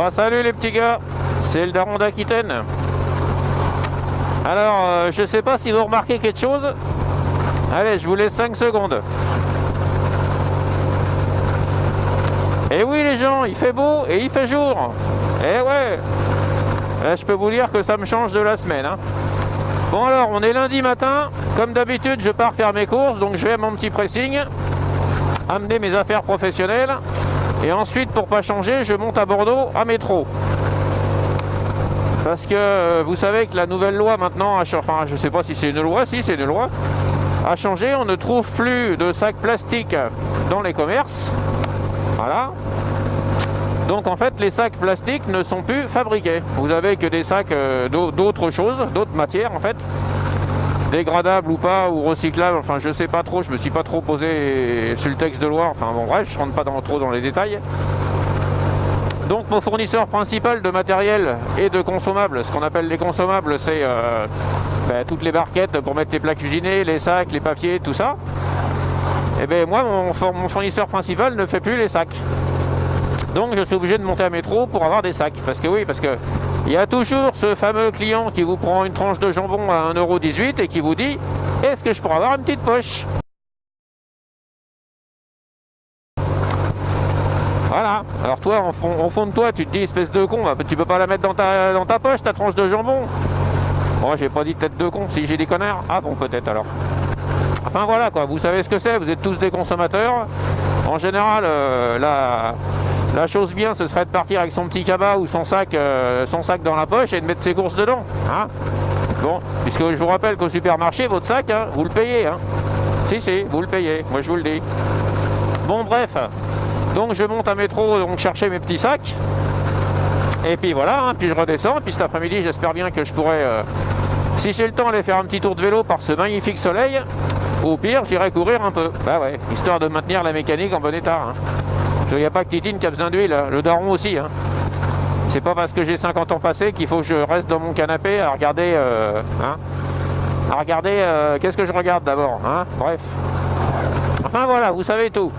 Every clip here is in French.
Ah salut les petits gars, c'est le daron d'Aquitaine. Alors je sais pas si vous remarquez quelque chose. Allez, je vous laisse 5 secondes. Et oui les gens, il fait beau et il fait jour. Et ouais, là, je peux vous dire que ça me change de la semaine, hein. Bon alors, on est lundi matin. Comme d'habitude, je pars faire mes courses, donc je vais à mon petit pressing, amener mes affaires professionnelles. Et ensuite, pour pas changer, je monte à Bordeaux à métro. Parce que vous savez que la nouvelle loi maintenant, enfin je sais pas si c'est une loi, si c'est une loi, a changé. On ne trouve plus de sacs plastiques dans les commerces. Voilà. Donc en fait les sacs plastiques ne sont plus fabriqués. Vous avez que des sacs d'autres choses, d'autres matières en fait. Dégradables ou pas, ou recyclables, enfin je sais pas trop, je me suis pas trop posé sur le texte de loi, enfin bon bref, je rentre pas trop dans les détails. Donc mon fournisseur principal de matériel et de consommables, ce qu'on appelle les consommables, c'est toutes les barquettes pour mettre les plats cuisinés, les sacs, les papiers, tout ça. Et bien moi mon fournisseur principal ne fait plus les sacs. Donc je suis obligé de monter à métro pour avoir des sacs. Parce que oui, parce que il y a toujours ce fameux client qui vous prend une tranche de jambon à 1,18 € et qui vous dit « Est-ce que je pourrais avoir une petite poche ?» Voilà. Alors toi, au fond de toi, tu te dis « Espèce de con, tu peux pas la mettre dans ta poche, ta tranche de jambon ?» Bon, j'ai pas dit tête de con, si j'ai des connards. Ah bon, peut-être alors. Enfin voilà quoi, vous savez ce que c'est, vous êtes tous des consommateurs. En général, la chose bien, ce serait de partir avec son petit cabas ou son sac dans la poche et de mettre ses courses dedans. Hein, bon, puisque je vous rappelle qu'au supermarché, votre sac, hein, vous le payez. Hein. Si, vous le payez, moi je vous le dis. Bon, bref. Donc je monte à métro, donc chercher mes petits sacs. Et puis voilà, hein, puis je redescends. Puis cet après-midi, j'espère bien que je pourrai, si j'ai le temps, aller faire un petit tour de vélo par ce magnifique soleil. Au pire, j'irai courir un peu. Bah ouais, histoire de maintenir la mécanique en bon état. Hein. Il n'y a pas que Titine qui a besoin d'huile, le daron aussi. Hein. C'est pas parce que j'ai 50 ans passés qu'il faut que je reste dans mon canapé à regarder... qu'est-ce que je regarde d'abord, hein. Bref. Enfin voilà, vous savez tout.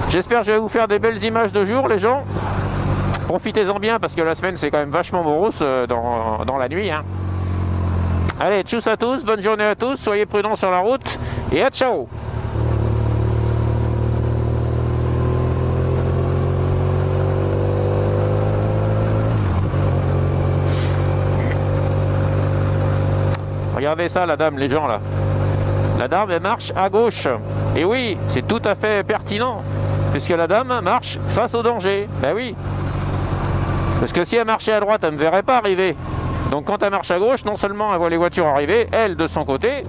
J'espère que je vais vous faire des belles images de jour, les gens. Profitez-en bien, parce que la semaine, c'est quand même vachement morose dans la nuit. Hein. Allez, tchuss à tous, bonne journée à tous, soyez prudents sur la route, et à ciao. Regardez ça, la dame, les gens là. La dame, elle marche à gauche. Et oui, c'est tout à fait pertinent. Puisque la dame marche face au danger. Ben oui. Parce que si elle marchait à droite, elle ne me verrait pas arriver. Donc quand elle marche à gauche, non seulement elle voit les voitures arriver, elle de son côté,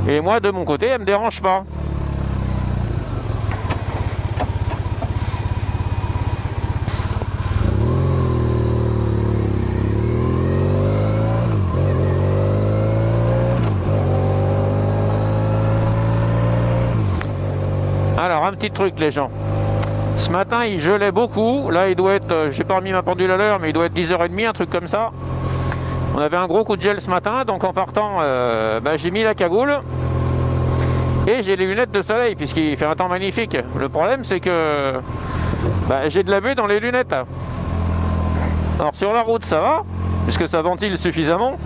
et moi de mon côté, elle ne me dérange pas. Alors, un petit truc les gens. Ce matin, il gelait beaucoup. Là, il doit être, j'ai pas remis ma pendule à l'heure, mais il doit être 10h30, un truc comme ça. On avait un gros coup de gel ce matin, donc en partant, j'ai mis la cagoule. Et j'ai les lunettes de soleil, puisqu'il fait un temps magnifique. Le problème, c'est que j'ai de la buée dans les lunettes. Alors, sur la route, ça va, puisque ça ventile suffisamment.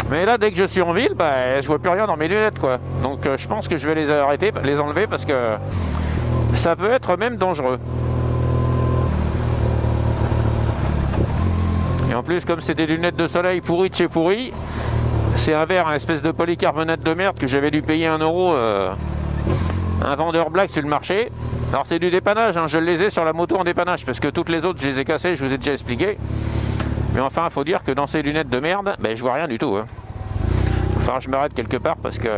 Mais là, dès que je suis en ville, je vois plus rien dans mes lunettes, quoi. Donc je pense que je vais les arrêter, les enlever, parce que ça peut être même dangereux. Et en plus, comme c'est des lunettes de soleil pourries de chez pourri, c'est un verre, un espèce de polycarbonate de merde que j'avais dû payer 1 €, un vendeur black sur le marché. Alors c'est du dépannage, hein, je les ai sur la moto en dépannage, parce que toutes les autres, je les ai cassées, je vous ai déjà expliqué. Mais enfin, il faut dire que dans ces lunettes de merde, je vois rien du tout. Hein. Enfin, je m'arrête quelque part parce que...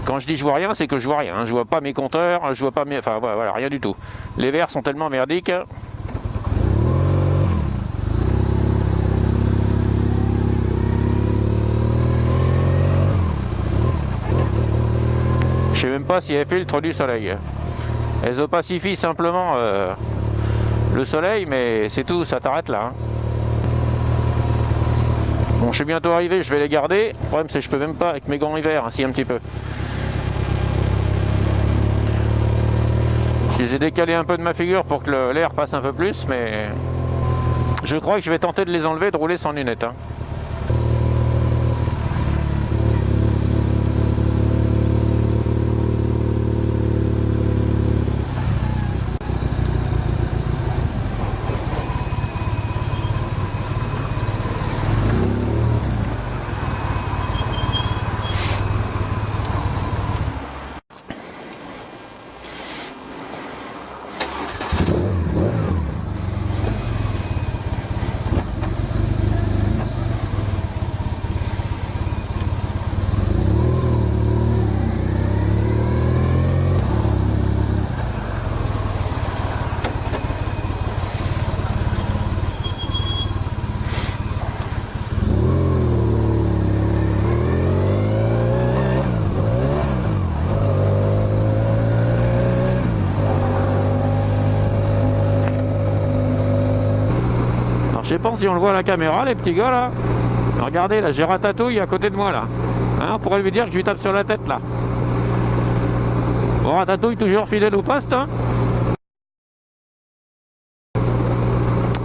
Quand je dis je vois rien, c'est que je vois rien. Hein. Je vois pas mes compteurs, je vois pas mes... Enfin, voilà, rien du tout. Les verres sont tellement merdiques. Je sais même pas si elles filtrent du soleil. Elles opacifient simplement... le soleil, mais c'est tout, ça t'arrête là. Hein. Bon, je suis bientôt arrivé, je vais les garder. Le problème, c'est que je peux même pas avec mes gants hiver, ainsi un petit peu. Je les ai décalés un peu de ma figure pour que l'air passe un peu plus, mais je crois que je vais tenter de les enlever, de rouler sans lunettes. Hein. Je sais pas si on le voit à la caméra, les petits gars là. Regardez là, j'ai Ratatouille à côté de moi là. Hein, on pourrait lui dire que je lui tape sur la tête là. Bon, Ratatouille toujours fidèle au poste. Hein.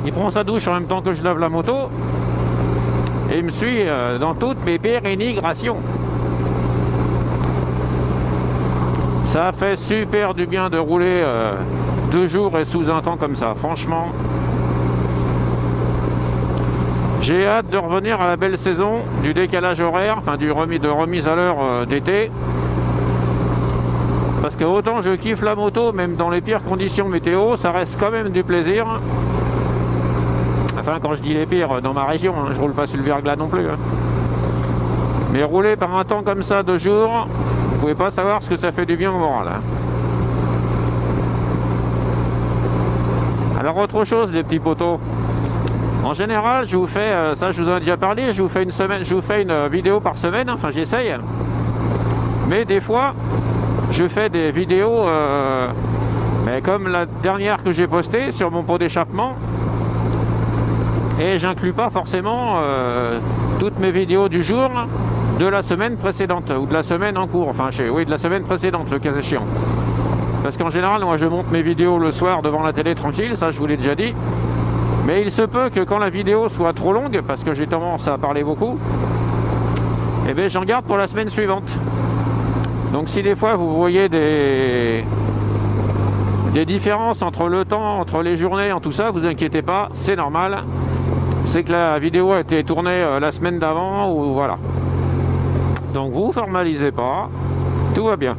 Il prend sa douche en même temps que je lave la moto. Et il me suit dans toutes mes pérégrinations. Ça fait super du bien de rouler 2 jours et sous un temps comme ça, franchement. J'ai hâte de revenir à la belle saison du décalage horaire, enfin de remise à l'heure d'été. Parce que autant je kiffe la moto, même dans les pires conditions météo, ça reste quand même du plaisir. Enfin, quand je dis les pires, dans ma région, hein, je roule pas sur le verglas non plus. Hein. Mais rouler par un temps comme ça 2 jours, vous pouvez pas savoir ce que ça fait du bien au moral. Hein. Alors autre chose, les petits poteaux. En général, je vous fais, ça je vous en ai déjà parlé, je vous fais une vidéo par semaine, enfin j'essaye. Mais des fois, je fais des vidéos comme la dernière que j'ai postée sur mon pot d'échappement. Et j'inclus pas forcément toutes mes vidéos du jour de la semaine précédente, ou de la semaine en cours, enfin oui, de la semaine précédente, le cas échéant. Parce qu'en général, moi je monte mes vidéos le soir devant la télé tranquille, ça je vous l'ai déjà dit. Mais il se peut que quand la vidéo soit trop longue, parce que j'ai tendance à parler beaucoup, eh bien j'en garde pour la semaine suivante. Donc si des fois vous voyez des différences entre le temps, entre les journées, en tout ça, vous inquiétez pas, c'est normal. C'est que la vidéo a été tournée la semaine d'avant, ou voilà. Donc vous formalisez pas, tout va bien.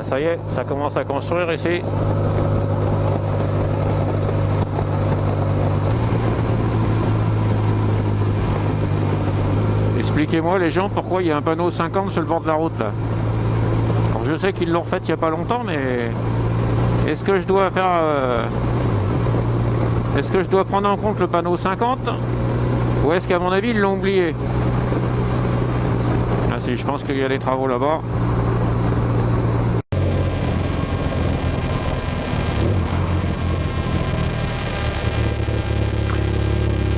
Ça y est, ça commence à construire ici. Expliquez-moi les gens pourquoi il y a un panneau 50 sur le bord de la route là. Alors, je sais qu'ils l'ont refait il n'y a pas longtemps, mais est-ce que je dois faire est-ce que je dois prendre en compte le panneau 50 ou est-ce qu'à mon avis ils l'ont oublié? Ah si, je pense qu'il y a des travaux là-bas.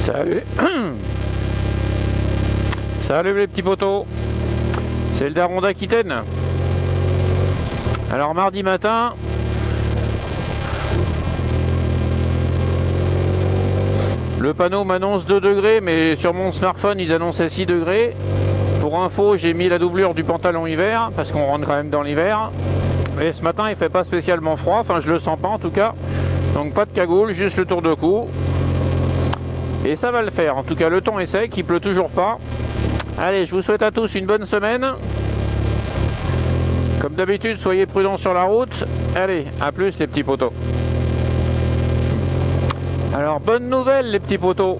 Salut. Salut les petits potos. C'est le daron d'Aquitaine. Alors mardi matin, le panneau m'annonce 2 degrés, mais sur mon smartphone ils annonçaient 6 degrés. Pour info, j'ai mis la doublure du pantalon hiver, parce qu'on rentre quand même dans l'hiver. Et ce matin il fait pas spécialement froid, enfin je le sens pas en tout cas. Donc pas de cagoule, juste le tour de cou. Et ça va le faire. En tout cas, le temps est sec, il pleut toujours pas. Allez, je vous souhaite à tous une bonne semaine. Comme d'habitude, soyez prudents sur la route. Allez, à plus les petits potos. Alors, bonne nouvelle les petits potos.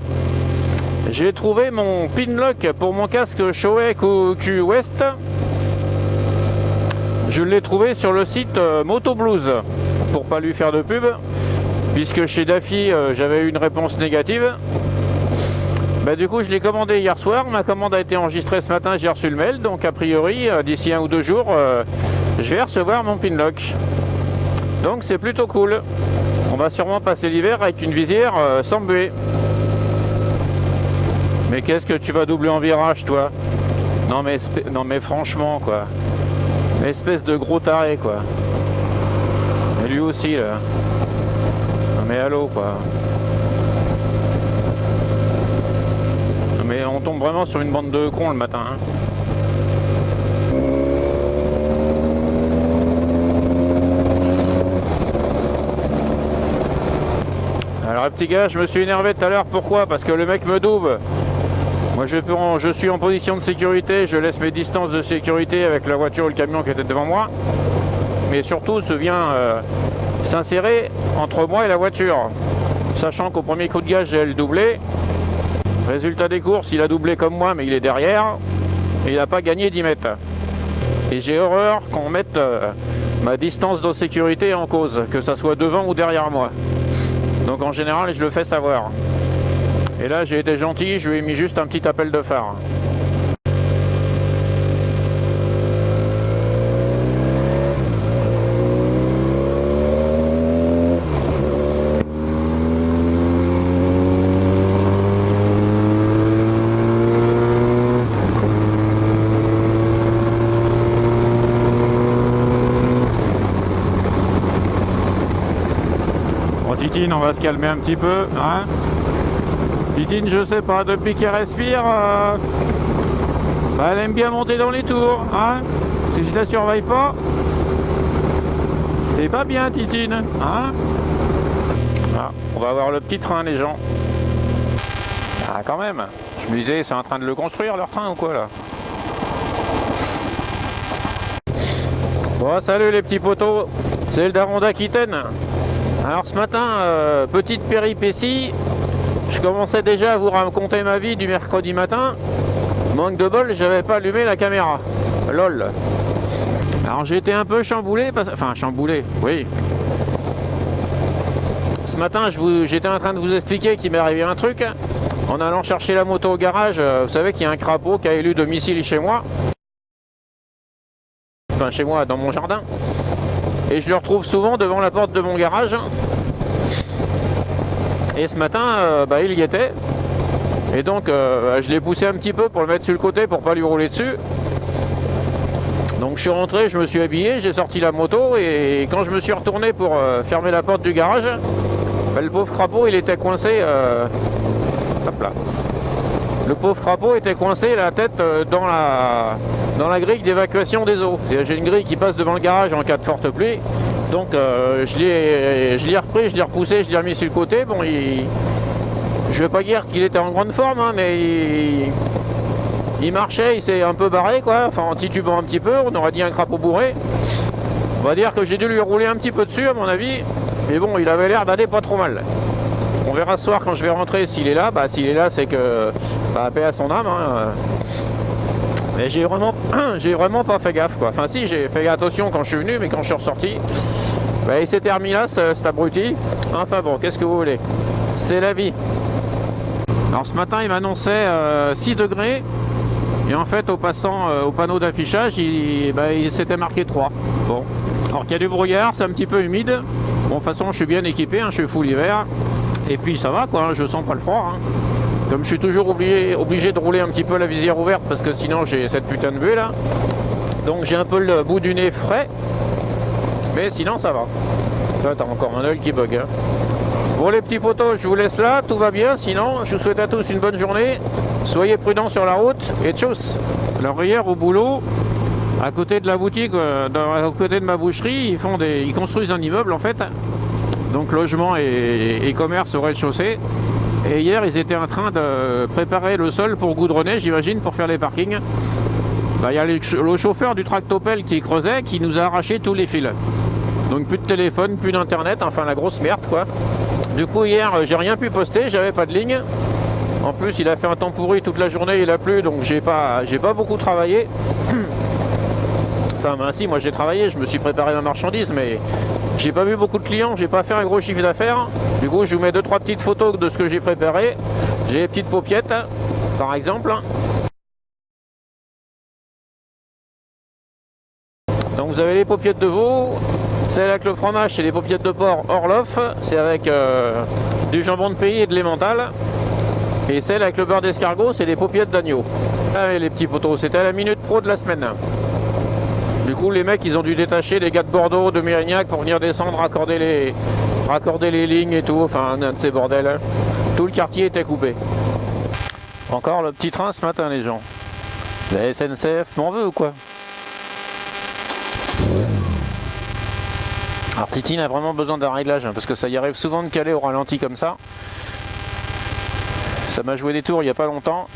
J'ai trouvé mon pin lock pour mon casque Shoei Q West. Je l'ai trouvé sur le site Moto Blues, pour pas lui faire de pub, puisque chez Daffy j'avais eu une réponse négative. Bah du coup je l'ai commandé hier soir, ma commande a été enregistrée ce matin, j'ai reçu le mail, donc a priori d'ici 1 ou 2 jours je vais recevoir mon Pinlock. Donc c'est plutôt cool. On va sûrement passer l'hiver avec une visière sans buée. Mais qu'est-ce que tu vas doubler en virage toi? Non mais franchement quoi. Espèce de gros taré quoi. Et lui aussi là. Non mais allô quoi. Non mais on tombe vraiment sur une bande de cons le matin hein. Alors petit gars, je me suis énervé tout à l'heure, pourquoi? Parce que le mec me double. Moi je suis en position de sécurité, je laisse mes distances de sécurité avec la voiture ou le camion qui était devant moi. Mais surtout se vient s'insérer entre moi et la voiture. Sachant qu'au premier coup de gaz j'ai le doublé. Résultat des courses, il a doublé comme moi mais il est derrière. Et il n'a pas gagné 10 mètres. Et j'ai horreur qu'on mette ma distance de sécurité en cause, que ça soit devant ou derrière moi. Donc en général je le fais savoir. Et là j'ai été gentil, je lui ai mis juste un petit appel de phare. Bon Titine, on va se calmer un petit peu, hein. Titine, je sais pas, depuis qu'elle respire, bah, elle aime bien monter dans les tours, hein. Si je la surveille pas, c'est pas bien Titine, hein. Ah, on va voir le petit train les gens. Ah quand même, je me disais c'est en train de le construire leur train ou quoi là. Bon salut les petits potos, c'est le daron d'Aquitaine. Alors ce matin, petite péripétie. Je commençais déjà à vous raconter ma vie du mercredi matin. Manque de bol, j'avais pas allumé la caméra. Lol. Alors j'ai été un peu chamboulé, enfin chamboulé, oui. Ce matin, j'étais en train de vous expliquer qu'il m'est arrivé un truc. En allant chercher la moto au garage, vous savez qu'il y a un crapaud qui a élu domicile chez moi. Enfin chez moi, dans mon jardin. Et je le retrouve souvent devant la porte de mon garage. Et ce matin, bah, il y était. Et donc, je l'ai poussé un petit peu pour le mettre sur le côté pour pas lui rouler dessus. Donc je suis rentré, je me suis habillé, j'ai sorti la moto et quand je me suis retourné pour fermer la porte du garage, bah, le pauvre crapaud il était coincé. Hop là. Le pauvre crapaud était coincé la tête dans la grille d'évacuation des eaux. J'ai une grille qui passe devant le garage en cas de forte pluie. Donc je l'ai repris, je l'ai repoussé, je l'ai remis sur le côté. Bon, je vais pas dire qu'il était en grande forme, hein, mais il marchait, il s'est un peu barré, quoi. Enfin, en titubant un petit peu, on aurait dit un crapaud bourré. On va dire que j'ai dû lui rouler un petit peu dessus, à mon avis. Mais bon, il avait l'air d'aller pas trop mal. On verra ce soir quand je vais rentrer s'il est là. Bah, s'il est là, c'est que bah, paix à son âme. Hein. Mais j'ai vraiment pas fait gaffe quoi. Enfin si, j'ai fait attention quand je suis venu, mais quand je suis ressorti, bah, il s'était remis là, cet abruti. Enfin bon, qu'est-ce que vous voulez? C'est la vie. Alors ce matin, il m'annonçait 6 degrés. Et en fait, au passant au panneau d'affichage, il s'était marqué 3. Bon. Alors qu'il y a du brouillard, c'est un petit peu humide. Bon, de toute façon, je suis bien équipé, hein, je suis full hiver. Et puis ça va quoi, hein, je sens pas le froid. Hein. Comme je suis toujours obligé de rouler un petit peu la visière ouverte parce que sinon j'ai cette putain de buée là. Donc j'ai un peu le bout du nez frais. Mais sinon ça va. Là t'as encore un œil qui bug. Hein. Bon les petits potos, je vous laisse là, tout va bien. Sinon je vous souhaite à tous une bonne journée. Soyez prudents sur la route et tchuss. Alors hier au boulot, à côté de la boutique, à côté de ma boucherie, ils construisent un immeuble en fait. Donc logement et commerce au rez-de-chaussée. Et hier, ils étaient en train de préparer le sol pour goudronner, j'imagine, pour faire les parkings. Bah, y a le chauffeur du tractopelle qui creusait, qui nous a arraché tous les fils. Donc plus de téléphone, plus d'internet, enfin la grosse merde quoi. Du coup hier, j'ai rien pu poster, j'avais pas de ligne. En plus, il a fait un temps pourri toute la journée, il a plu, donc j'ai pas beaucoup travaillé. Enfin, ben, si, moi j'ai travaillé, je me suis préparé ma marchandise, mais j'ai pas vu beaucoup de clients, j'ai pas fait un gros chiffre d'affaires. Du coup, je vous mets 2-3 petites photos de ce que j'ai préparé. J'ai les petites paupiettes, par exemple. Donc vous avez les paupiettes de veau, celle avec le fromage, c'est les paupiettes de porc Orloff, c'est avec du jambon de pays et de l'emmental. Et celle avec le beurre d'escargot, c'est les paupiettes d'agneau. Allez les petits potos, c'était la minute pro de la semaine. Du coup les mecs ils ont dû détacher les gars de Bordeaux, de Mérignac pour venir descendre, raccorder les lignes et tout, enfin un de ces bordels. Hein. Tout le quartier était coupé. Encore le petit train ce matin les gens. La SNCF m'en veut ou quoi? Alors Titine a vraiment besoin d'un réglage hein, parce que ça y arrive souvent de caler au ralenti comme ça. Ça m'a joué des tours il n'y a pas longtemps.